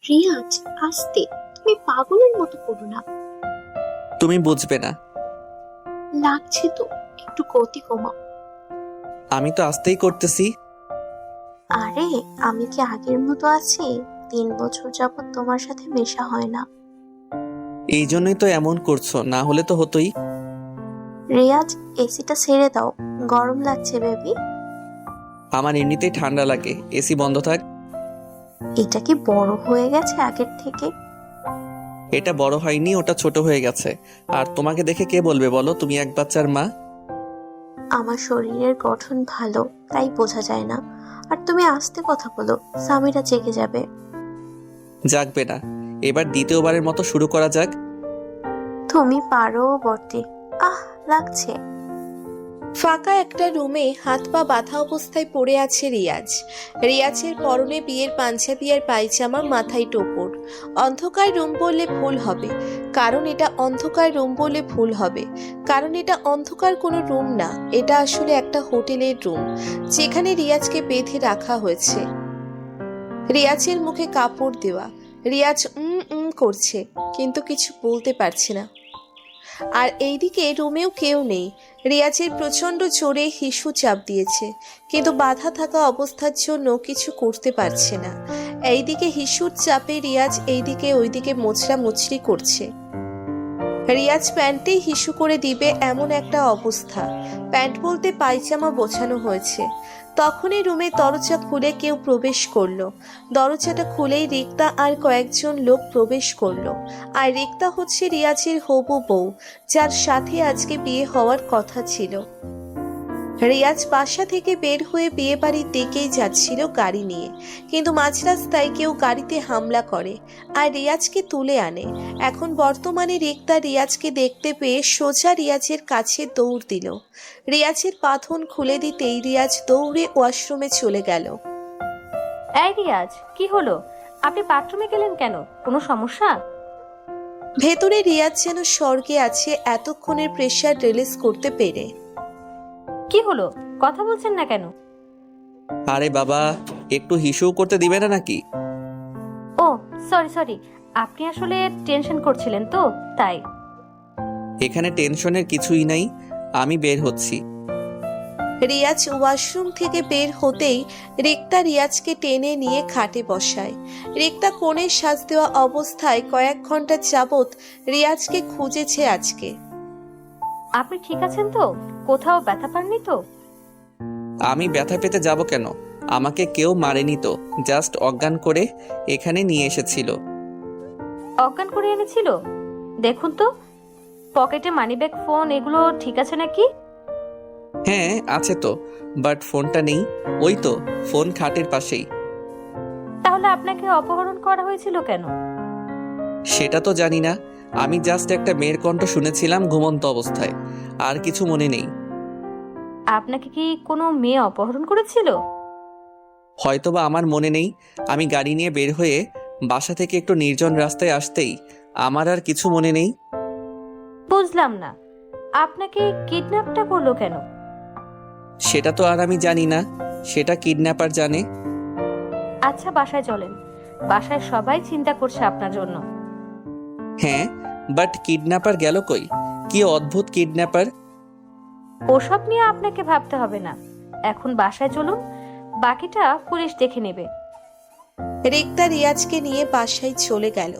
রিয়াজ, আস্তে। তুমি পাগলের মতো করো না। তুমি বুঝবে না। লাগছে তো, একটু গতি কমাও। আমি তো আস্তেই করতেছি। আরে, আমি কি আগের মতো আছি? 3 বছর যাবত তোমার সাথে মেশা হয় না। এই জন্যই তো এমন করছো, না হলে তো হতোই। রিয়াজ, এসিটা ছেড়ে দাও, গরম লাগছে বেবি। আমার এমনিতেই ঠান্ডা লাগে, এসি বন্ধ থাক। এটা কি বড় হয়ে গেছে আগের থেকে? এটা বড় হয়নি, ওটা ছোট হয়ে গেছে। আর তোমাকে দেখে কে বলবে বলো তুমি এক বাচ্চার মা? আমার শরীরের গঠন ভালো, তাই বোঝা যায় না। আর তুমি আস্তে কথা বলো, স্বামীরা জেগে যাবে। জাগবে না। এবার দ্বিতীয়বারের মতো শুরু করা যাক। তুমি পারো বটে। আহ, লাগছে। ফাঁকা একটা রুমে হাত পা বাঁধা অবস্থায় পড়ে আছে রিয়াজ। রিয়াজের পরনে বিয়ের পাঞ্জাবি আর পায়জামা, মাথায় টোপর। অন্ধকার রুম বললে ভুল হবে, কারণ এটা অন্ধকার রুম বলে ভুল হবে কারণ এটা অন্ধকার কোনো রুম না, এটা আসলে একটা হোটেলের রুম, যেখানে রিয়াজকে বেঁধে রাখা হয়েছে। রিয়াজের মুখে কাপড় দেওয়া। রিয়াজ করছে, কিন্তু কিছু বলতে পারছে না। আর এইদিকে রুমেও কেউ নেই। রিয়াজের প্রচন্ড জোরে হিসু চাপ দিয়েছে, কিন্তু বাধা থাকা অবস্থার জন্য কিছু করতে পারছে না। এইদিকে হিসুর চাপে রিয়াজ এইদিকে ওইদিকে মোচড়া মুচড়ি করছে। রিয়াজ প্যান্টেই হিসু করে দিবে এমন একটা অবস্থা। প্যান্ট বলতে পায়জামা বোঝানো হয়েছে। তখনই রুমে দরজা খুলে কেউ প্রবেশ করলো। দরজাটা খুলেই রিক্তা আর কয়েকজন লোক প্রবেশ করলো। আর রিক্তা হচ্ছে রিয়াজের হবু বউ, যার সাথে আজকে বিয়ে হওয়ার কথা ছিল। রিয়াজ বাসা থেকে বের হয়ে বিয়ে বাড়ির দিকেই যাচ্ছিল গাড়ি নিয়ে, কিন্তু মাঝ রাস্তায় কেউ গাড়িতে হামলা করে আর রিয়াজকে তুলে আনে। এখন বর্তমানে রিক্তা রিয়াজকে দেখতে পেয়ে সোজা রিয়াজের কাছে দৌড় দিল। রিয়াজের বাঁধন খুলে দিতেই রিয়াজ দৌড়ে ওয়াশরুমে চলে গেল। এই রিয়াজ, কি হলো? আপনি বাথরুমে গেলেন কেন? কোনো সমস্যা? ভেতরে রিয়াজ যেন স্বর্গে আছে এতক্ষণের প্রেশার রিলিজ করতে পেরে। কি হলো? কথা বলছেন না কেন? আরে বাবা, একটু হিসু করতে দিবে না নাকি? ও সরি সরি, আপনি আসলে টেনশন করছিলেন তো, তাই। এখানে টেনশনের কিছুই নাই, আমি বের হচ্ছি। রিয়াজ ওয়াশরুম থেকে বের হতেই রিক্তা রিয়াজকে টেনে নিয়ে খাটে বসায়। রিক্তা কোণে সাজ দেওয়া অবস্থায় কয়েক ঘন্টা যাবৎ রিয়াজকে খুঁজেছে আজকে। আপনি ঠিক আছেন তো? কোথাও ব্যথা পাননি তো? আমি ব্যথা পেতে যাব কেন? আমাকে কেউ মারেনি তো, জাস্ট অজ্ঞান করে এখানে নিয়ে এসেছিল। অজ্ঞান করে এনেছিল? দেখুন তো, পকেটে মানিব্যাগ, ফোন এগুলো ঠিক আছে নাকি? হ্যাঁ আছে তো, বাট ফোনটা নেই। ওই তো ফোন খাটের পাশেই। তাহলে আপনাকে অপহরণ করা হয়েছিল কেন? সেটা তো জানি না, আমি জাস্ট একটা মেয়ের কণ্ঠ শুনেছিলাম ঘুমন্ত অবস্থায়, আর কিছু মনে নেই। আপনাকে কি কোনো মেয়ে অপহরণ করেছিল? হয়তোবা আমার মনে নেই। আমি গাড়ি নিয়ে বের হয়ে বাসা থেকে একটু নির্জন রাস্তায় আসতেই আমার আর কিছু মনে নেই। বুঝলাম না, আপনাকে কিডন্যাপটা করলো কেন? সেটা তো আর আমি জানি না, সেটা কিডন্যাপার জানে। আচ্ছা, বাসায় চলেন। বাসায় সবাই চিন্তা করছে আপনার জন্য। হ্যাঁ, বাট কিডন্যাপার গেল কই? কি অদ্ভুত কিডন্যাপার! ওসব নিয়ে আপনাকে ভাবতে হবে না, এখন বাসায় চলুন, বাকিটা পুলিশ দেখে নেবে। রিক্তা রিয়াজকে নিয়ে বাসায় চলে গেল।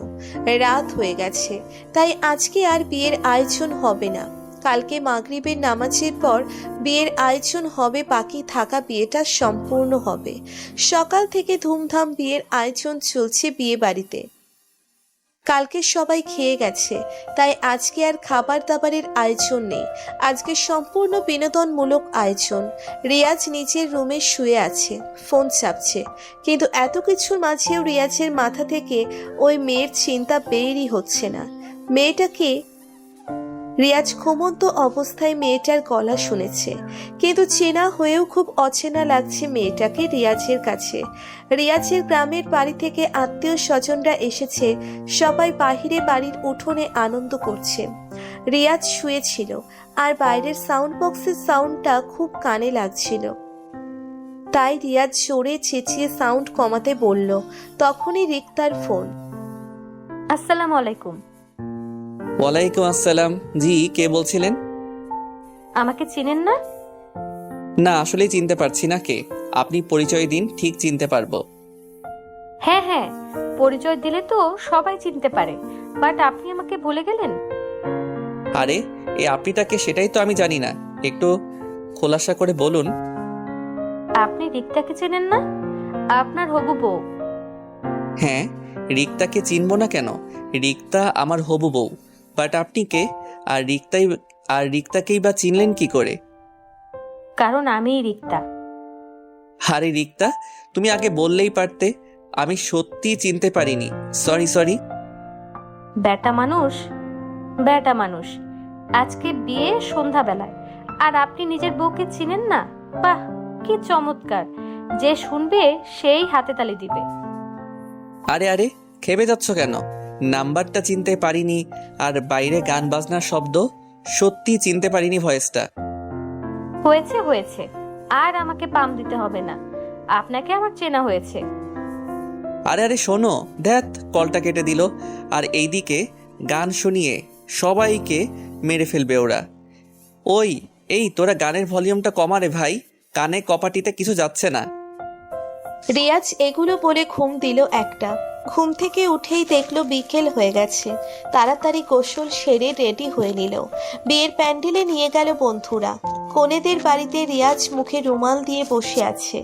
রাত হয়ে গেছে, তাই আজকে আর বিয়ের আয়োজন হবে না। কালকে মাগরিবের নামাজের পর বিয়ের আয়োজন হবে, বাকি থাকা বিয়েটা সম্পূর্ণ হবে। সকাল থেকে ধুমধাম বিয়ের আয়োজন চলছে বিয়ে বাড়িতে। কালকে সবাই খেয়ে গেছে, তাই আজকে আর খাবার দাবারের আয়োজন নেই। আজকে সম্পূর্ণ বিনোদনমূলক আয়োজন। রিয়াজ নিজের রুমে শুয়ে আছে, ফোন চাপছে, কিন্তু এত কিছুর মাঝেও রিয়াজের মাথা থেকে ওই মেয়ের চিন্তা বেরই হচ্ছে না। মেয়েটাকে রিয়াজ ঘুমন্ত অবস্থায় মেয়েটার গলা শুনেছে, কিন্তু চেনা হয়েও খুব অচেনা লাগছে মেয়েটাকে রিয়াজের কাছে। রিয়াজের গ্রামের বাড়ি থেকে আত্মীয় স্বজনরা এসেছে, সবাই বাহিরে বাড়ির উঠোনে আনন্দ করছে। রিয়াজ শুয়েছিল আর বাইরের সাউন্ড বক্সের সাউন্ডটা খুব কানে লাগছিল। তাই রিয়াজ জোরে চেঁচিয়ে সাউন্ড কমাতে বলল। তখনই রিক্তার ফোন। আসসালামু আলাইকুম। ওয়ালাইকুম আসসালাম। জি, কে বলছিলেন? আমাকে চিনেন না? না, আসলেই চিনতে পারছি না। কে আপনি? পরিচয় দিন, ঠিক চিনতে পারবো। হ্যাঁ হ্যাঁ, পরিচয় দিলে তো সবাই চিনতে পারে, বাট আপনি আমাকে ভুলে গেলেন। আরে, আপনিটাকে সেটাই তো আমি জানি না। একটু খোলাসা করে বলুন। আপনি রিক্তাকে চেনেন না? আপনার হবু বউ। হ্যাঁ, রিক্তাকে চিনবো না কেন? রিক্তা আমার হবু বউ। বাট আপনি কে? আর রিক্তাকেই বা চিনলেন কি করে? কারণ আমিই রিক্তা। আরে রিক্তা, তুমি আগে বললেই পারতে। আমি সত্যি চিনতে পারিনি। সরি। ব্যাটা মানুষ, ব্যাটা মানুষ। আজকে বিয়ে সন্ধ্যাবেলায়, আর আপনি নিজের বউকে চিনেন না? বাহ, কি চমৎকার! যে শুনবে সেই হাতে তালি দিবে। আরে, খেপে যাচ্ছ কেন? নাম্বারটা চিনতে পারিনি, আর বাইরে গান বাজনার শব্দ। সত্যি চিনতে পারিনি ভয়েসটা। হয়েছে, আর আমাকে পাম দিতে হবে না। আপনাকে আমার চেনা হয়েছে। আরে শোনো, ধ্যাত, কলটা কেটে দিল। আর এইদিকে গান শুনিয়ে সবাইকে মেরে ফেলবে ওরা। এই তোরা গানের ভলিউমটা কমা রে ভাই, কানে কপাটিতে কিছু যাচ্ছে না। রিয়াজ এগুলো বলে ঘুম দিল একটা। ঘুম থেকে উঠেই দেখলো বিকেল হয়ে গেছে। তাড়াতাড়ি গোসল সেরে রেডি হয়ে নিল। বিয়ের প্যান্ডেলে নিয়ে গেল বন্ধুরা। কনেদের বাড়িতে রিয়াজ মুখে রুমাল দিয়ে বসে আছে।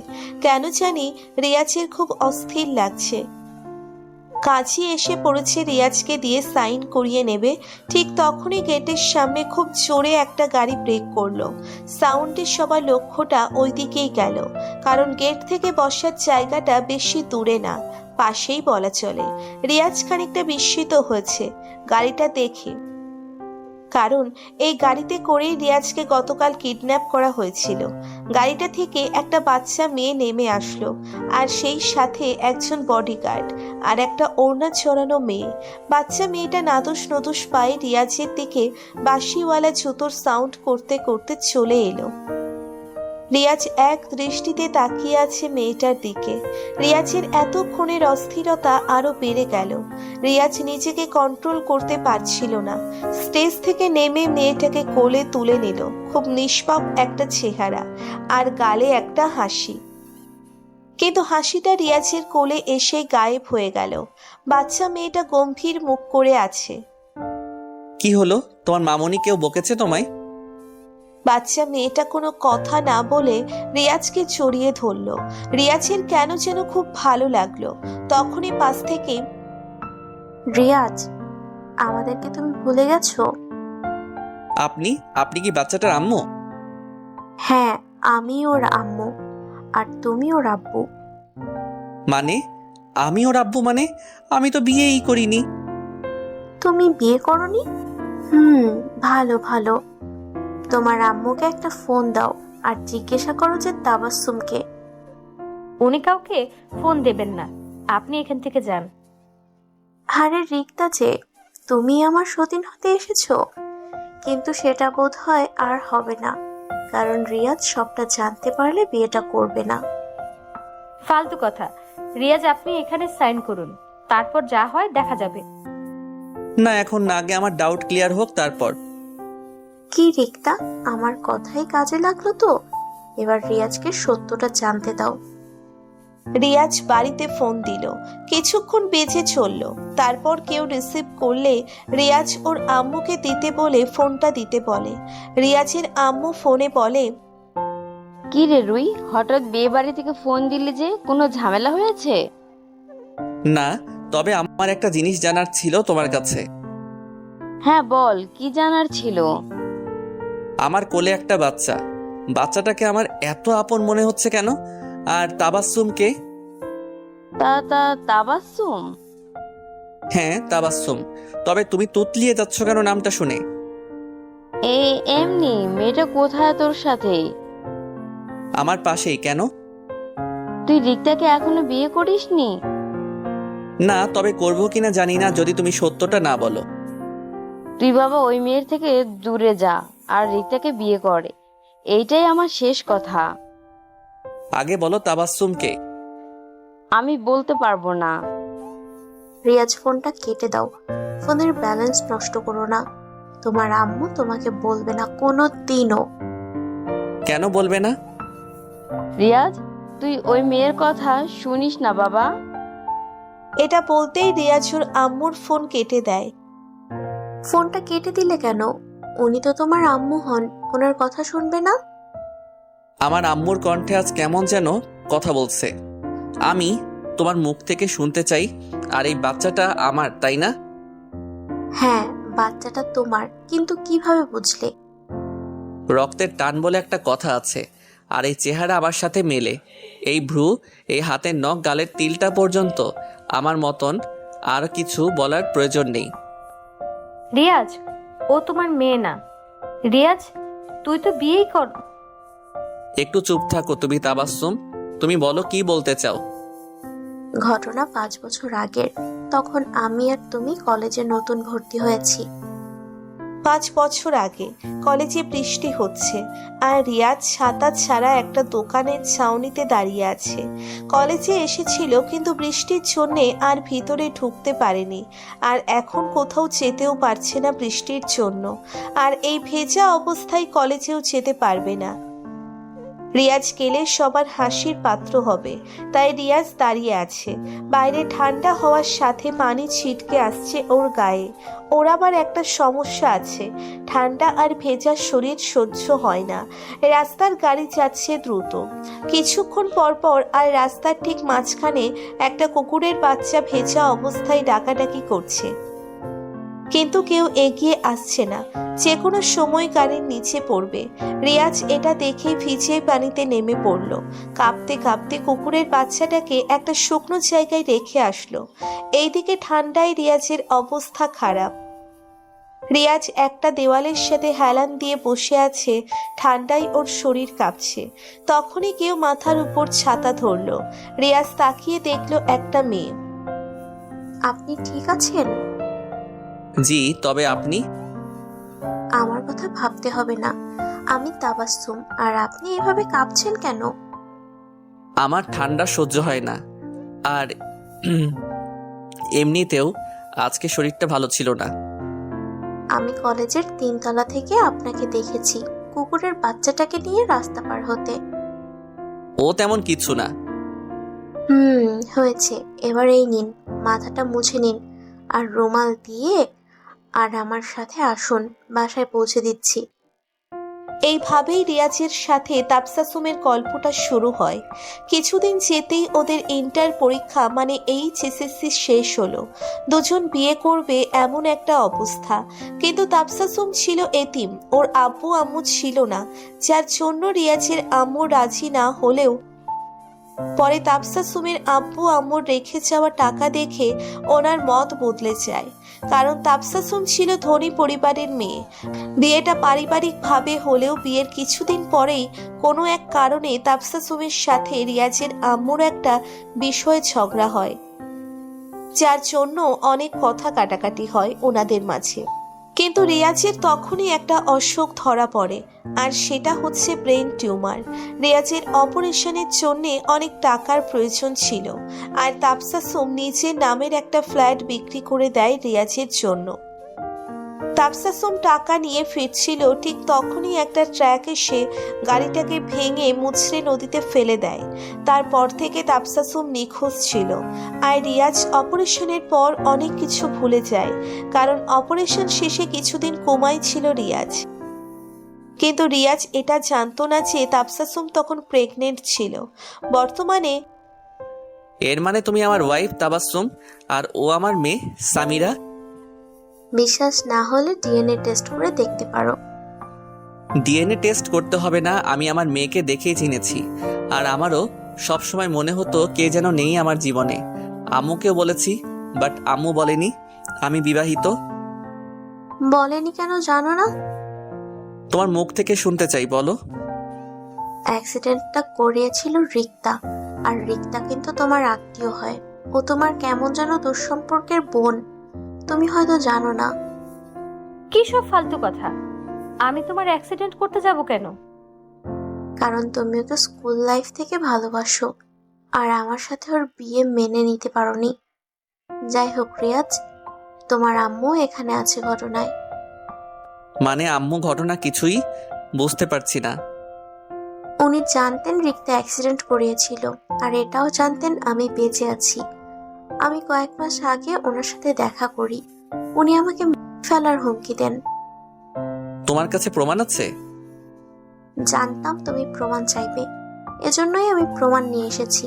কেন জানি রিয়াজের খুব অস্থির লাগছে। কাজী এসে পড়েছে রিয়াজকে দিয়ে সাইন করিয়ে নেবে। ঠিক তখনই গেটের সামনে খুব জোরে একটা গাড়ি ব্রেক করলো। সাউন্ডের সবার লক্ষ্যটা ওই দিকেই গেল, কারণ গেট থেকে বসার জায়গাটা বেশি দূরে না, পাশেই বলা চলে। রিয়াজ খানিকটা বিস্মিত হয়েছে গাড়িটা দেখে, কারণ এই গাড়িতে করেই রিয়াজকে গতকাল কিডন্যাপ করা হয়েছিল। গাড়িটা থেকে একটা বাচ্চা মেয়ে নেমে আসলো, আর সেই সাথে একজন বডিগার্ড আর একটা ওড়না চড়ানো মেয়ে। বাচ্চা মেয়েটা নাদুস নদুস পায়ে রিয়াজের দিকে বাঁশিওয়ালা জুতোর সাউন্ড করতে করতে চলে এলো। রিয়াজ এক দৃষ্টিতে তাকিয়ে আছে মেয়েটার দিকে। রিয়াজের এতক্ষণের অস্থিরতা আরো বেড়ে গেল। রিয়াজ নিজেকে কন্ট্রোল করতে পারছিল না। স্টেজ থেকে নেমে মেয়েটাকে কোলে তুলে নিল। খুব নিষ্পাপ একটা চেহারা, আর গালে একটা হাসি। কিন্তু হাসিটা রিয়াজের কোলে এসে গায়েব হয়ে গেল। বাচ্চা মেয়েটা গম্ভীর মুখ করে আছে। কি হলো? তোমার মামনি কেউ বকেছে তোমায়? বাচ্চা মেয়েটা কোনো কথা না বলে রিয়াজকে জড়িয়ে ধরল। রিয়াজের কেন যেন খুব ভালো লাগলো। তখনই পাশ থেকে, রিয়াজ, আমাদেরকে তুমি ভুলে গেছো? আপনি কি বাচ্চাটার আম্মু? হ্যাঁ, আমি ওর আম্মু, আর তুমি ওর আব্বু। মানে আমি ওর আব্বু? মানে আমি তো বিয়েই করিনি। তুমি বিয়ে করনি? ভালো। তোমার আম্মুকে একটা ফোন দাও আর জিজ্ঞাসা করো যে তাবাসসুমকে। উনি কাউকে ফোন দেবেন না, আপনি এখান থেকে যান। আরে রিক্তা, যে তুমি আমার সতীন হতে এসেছো, কিন্তু সেটা বোধ হয় আর হবে না, কারণ রিয়াজ সবটা জানতে পারলে বিয়েটা করবে না। ফালতু কথা। রিয়াজ, আপনি এখানে সাইন করুন, তারপর যা হয় দেখা যাবে। না, এখন না, আগে আমার ডাউট ক্লিয়ার হোক তারপর। কি রিক্তা, আমার কথাই কাজে লাগলো তো? এবার রিয়াজকে সত্যটা জানতে দাও। রিয়াজ বাড়িতে ফোন দিল। কিছুক্ষণ বেজে চলল। তারপর কেউ রিসিভ করলে রিয়াজ ওর আম্মুকে দিতে বলে ফোনটা দিতে বলে। রিয়াজের আম্মু ফোনে বলে, কি রে রুই, হঠাৎ বিয়ে বাড়ি থেকে ফোন দিলি যে, কোনো ঝামেলা হয়েছে? না, তবে আমার একটা জিনিস জানার ছিল তোমার কাছে। হ্যাঁ বল, কি জানার ছিল? আমার কোলে একটা বাচ্চা। বাচ্চাটাকে আমার এত আপন মনে হচ্ছে কেন? আর তাবাসসুমকে? তাবাসসুম? হ্যাঁ, তাবাসসুম। তবে তুমি তুতলিয়ে যাচ্ছ কেন নামটা শুনে? এমনি, মেয়েটা কোথায় তোর সাথে? আমার পাশেই। কেন? তুই রিক্তাকে এখনো বিয়ে করিসনি? না, তবে করবো কিনা জানি না, যদি তুমি সত্যটা না বলো। তুই বাবা ওই মেয়ের থেকে দূরে যা আর রিক্তাকে বিয়ে করে, এইটাই আমার শেষ কথা। আগে বলো তাবাসসুমকে। আমি বলতে পারবো না। রিয়াজ ফোনটা কেটে দাও, ফোনের ব্যালেন্স নষ্ট করো না। তোমার আম্মু তোমাকে বলবে না কোনো দিনও। কেন বলবে না? রিয়াজ, তুই ওই মেয়ের কথা শুনিস না বাবা। এটা বলতেই রিয়াজ ওর আম্মুর ফোন কেটে দেয়। ফোনটা কেটে দিলে কেন? উনি তো তোমার আম্মু হন, ওনার কথা শুনবে না? আমার আম্মুর কণ্ঠে আজ কেমন যেন কথা বলছে। আমি তোমার মুখ থেকে শুনতে চাই, আর এই বাচ্চাটা আমার, তাই না? হ্যাঁ, বাচ্চাটা তোমার, কিন্তু কিভাবে বুঝলে? রক্তের টান বলে একটা কথা আছে, আর এই চেহারা আমার সাথে মেলে। এই ভ্রু, এই হাতের নখ, গালের তিলটা পর্যন্ত আমার মতন। আর কিছু বলার প্রয়োজন নেই। রিয়াজ, ও তোমার মেয়ে না। রিয়াজ, তুই তো বিয়েই কর। একটু চুপ থাকো তুমি তাবাসসুম। তুমি বলো কি বলতে চাও। ঘটনা 5 বছর আগের। তখন আমি আর তুমি কলেজে নতুন ভর্তি হয়েছি। 5 বছর আগে কলেজে বৃষ্টি হচ্ছে, আর রিয়াজ ছাতা ছাড়া একটা দোকানের ছাউনিতে দাঁড়িয়ে আছে। কলেজে এসেছিল, কিন্তু বৃষ্টির জন্যে আর ভিতরে ঢুকতে পারেনি, আর এখন কোথাও যেতেও পারছে না বৃষ্টির জন্য। আর এই ভেজা অবস্থায় কলেজেও যেতে পারবে না। রিয়াজ গেলে সবার হাসির পাত্র হবে, তাই রিয়াজ দাঁড়িয়ে আছে। বাইরে ঠান্ডা হওয়ার সাথে পানি ছিটকে আসছে ওর গায়ে। ওর আবার একটা সমস্যা আছে, ঠান্ডা আর ভেজা শরীর সহ্য হয় না। রাস্তার গাড়ি যাচ্ছে দ্রুত। কিছুক্ষণ পর পর আর রাস্তার ঠিক মাঝখানে একটা কুকুরের বাচ্চা ভেজা অবস্থায় ডাকাডাকি করছে, কিন্তু কেউ এগিয়ে আসছে না। যে কোনো সময় গাড়ির নিচে পড়বে। রিয়াজ এটা দেখে ভিজে পানিতে নেমে পড়ল। কাঁপতে কাঁপতে কুকুরের বাচ্চাটাকে একটা শুকনো জায়গায় রেখে আসলো। এইদিকে ঠান্ডায় রিয়াজের অবস্থা খারাপ। রিয়াজ একটা দেওয়ালের সাথে হেলান দিয়ে বসে আছে, ঠান্ডায় ওর শরীর কাঁপছে। তখনই কেউ মাথার উপর ছাতা ধরলো। রিয়াজ তাকিয়ে দেখলো একটা মেয়ে। আপনি ঠিক আছেন? জি, তবে আপনি? আমার কথা ভাবতে হবে না, আমি তাবাসসুম। আর আপনি এভাবে কাঁপছেন কেন? আমার ঠান্ডা সহ্য হয় না, আর এমনিতেও আজকে শরীরটা ভালো ছিল না। আমি কলেজের 3 তলা থেকে আপনাকে দেখেছি কুকুরের বাচ্চাটাকে নিয়ে রাস্তা পার হতে। ও তেমন কিছু না। হয়েছে। এবার এই নিন, মাথাটা মুছে নিন আর রুমাল দিয়ে, আর আমার সাথে আসুন, বাসায় পৌঁছে দিচ্ছি। এইভাবেই রিয়াজের সাথে তাবসাসুমের গল্পটা শুরু হয়। কিছুদিন যেতেই ওদের ইন্টার পরীক্ষা মানে এইচএসএসসি শেষ হলো। দুজন বিয়ে করবে এমন একটা অবস্থা। কিন্তু তাবসাসুম ছিল এতিম, ওর আব্বু আম্মু ছিল না, যার জন্য রিয়াজের আম্মু রাজি না হলেও পরে তাবসাসুমের আব্বু আম্মুর রেখে যাওয়া টাকা দেখে ওনার মত বদলে যায়। কারণ তাবসাসুম ছিল ধনী পরিবারের মেয়ে। বিয়েটা পারিবারিকভাবে হলেও বিয়ের কিছুদিন পরেই কোনো এক কারণে তাবসাসুমের সাথে রিয়াজের আম্মুর একটা বিষয়ে ঝগড়া হয়, যার জন্য অনেক কথা কাটাকাটি হয় ওনাদের মাঝে। কিন্তু রিয়াজের তখনই একটা অসুখ ধরা পড়ে, আর সেটা হচ্ছে ব্রেন টিউমার। রিয়াজের অপারেশনের জন্য অনেক টাকার প্রয়োজন ছিল, আর তাবসাসুম নিজের নামের একটা ফ্ল্যাট বিক্রি করে দেয় রিয়াজের জন্য। তাবসাসুম টাকা নিয়ে ফিরছিল, ঠিক তখনই একটা ট্রাক এসে গাড়িটাকে ভেঙে মুচড়ে নদীতে ফেলে দেয়। তারপর থেকে তাবসাসুম নিখোঁজ ছিল, আর রিয়াজ অপারেশনের পর অনেক কিছু ভুলে যায়। কারণ অপারেশন শেষে কিছুদিন কোমায় ছিল রিয়াজ। কিন্তু রিয়াজ এটা জানতো না যে তাবসাসুম তখন প্রেগনেন্ট ছিল। বর্তমানে এর মানে তুমি আমার ওয়াইফ তাবাসসুম, আর ও আমার মেয়ে সামিরা? বিশ্বাস না হলে ডিএনএ টেস্ট করে দেখতে পারো। ডিএনএ টেস্ট করতে হবে না, আমি আমার মেয়েকে দেখেই চিনেছি। আর আমারও সবসময় মনে হতো কে যেন নেই আমার জীবনে। আম্মুকেও বলেছি, বাট আম্মু বলেনি আমি বিবাহিত। বলেনি কেন জানো না? তোমার মুখ থেকে শুনতে চাই, বলো। অ্যাক্সিডেন্টটা করিয়েছিল রিক্তা, আর রিক্তা কিন্তু তোমার আত্মীয় হয়। ও তোমার কেমন যেন দুঃসম্পর্কের বোন, তুমি হয়তো জানো না। কি সব ফালতু কথা? আমি তোমার অ্যাক্সিডেন্ট করতে যাব কেন? কারণ তুমি ওকে স্কুল লাইফ থেকে ভালোবাসো, আর আমার সাথে ওর বিয়ে মেনে নিতে পারোনি। যাই হোক রিয়াজ, তোমার আম্মু এখানে আছে ঘটনায়। মানে আম্মু ঘটনা কিছুই বুঝতে পারছি না। উনি জানতেন রিক্তা অ্যাক্সিডেন্ট করিয়েছিল, আর এটাও জানতেন আমি বেঁচে আছি। আমি কয়েক মাস আগে ওনার সাথে দেখা করি। উনি আমাকে ফেলার হুমকি দেন। তোমার কাছে প্রমাণ আছে? জানতাম তুমি প্রমাণ চাইবে, এজন্যই আমি প্রমাণ নিয়ে এসেছি।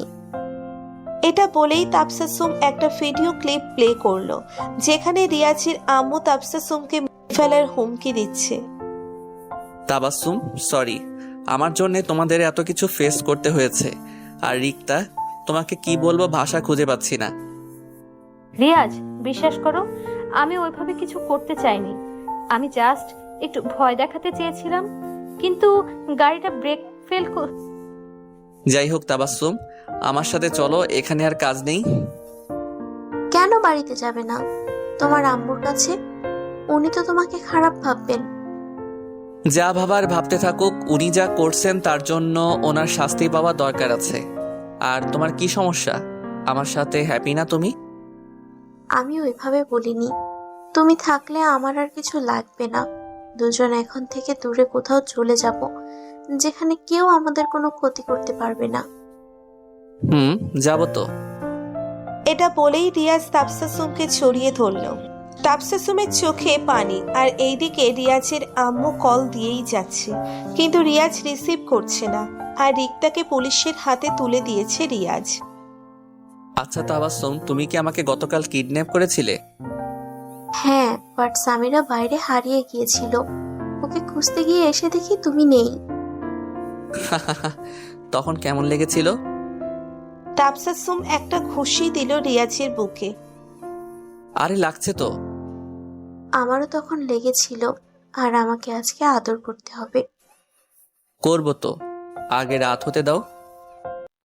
এটা বলেই তাবসাসুম একটা ভিডিও ক্লিপ প্লে করলো, যেখানে রিয়াজের আম্মু তাবসাসুমকে ফেলার হুমকি দিচ্ছে। তাবাসসুম, সরি, আমার জন্য তোমাদের এত কিছু ফেস করতে হয়েছে। আর রিক্তা, তোমাকে কি বলবো ভাষা খুঁজে পাচ্ছি না। রিয়াজ, বিশ্বাস করো, আমি ওইভাবে কিছু করতে চাইনি। আমি জাস্ট একটু ভয় দেখাতে চেয়েছিলাম, কিন্তু গাড়িটা ব্রেক ফেল। যাই হোক তাবাসসুম, আমার সাথে চলো, এখানে আর কাজ নেই। কেন বাড়িতে যাবে না? তোমার আম্মুর কাছে। উনি তো তোমাকে খারাপ ভাববেন। যা ভাবার ভাবতে থাকুক, উনি যা করছেন তার জন্য ওনার শাস্তি পাওয়া দরকার আছে। আর তোমার কি সমস্যা? আমার সাথে হ্যাপি না তুমি? আমি ওইভাবে বলিনি। তুমি থাকলে আমার আর কিছু লাগবে না। দুজন এখন থেকে দূরে কোথাও চলে যাব, যেখানে কেউ আমাদের কোনো ক্ষতি করতে পারবে না। যাবো তো। এটা বলেই রিয়াজ তাবসাসুমকে ছড়িয়ে ধরল। তাবসাসুমের চোখে পানি, আর এইদিকে রিয়াজের আম্মু কল দিয়েই যাচ্ছে, কিন্তু রিয়াজ রিসিভ করছে না। আর রিক্তাকে পুলিশের হাতে তুলে দিয়েছে রিয়াজ। আচ্ছা তাবাসসুম, তুমি কি আমাকে গতকাল কিডন্যাপ করেছিলে? হ্যাঁ, বাট সামিরা বাইরে হারিয়ে গিয়েছিল। ওকে খুঁজতে গিয়ে এসে দেখি তুমি নেই। তখন কেমন লেগেছিল? তাবসাসুম একটা ঘুষি দিল রিয়াজের বুকে। আরে লাগছে তো। আমারও তখন লেগেছিল, আর আমাকে আজকে আদর করতে হবে। করবো তো, আগে রাত হতে দাও।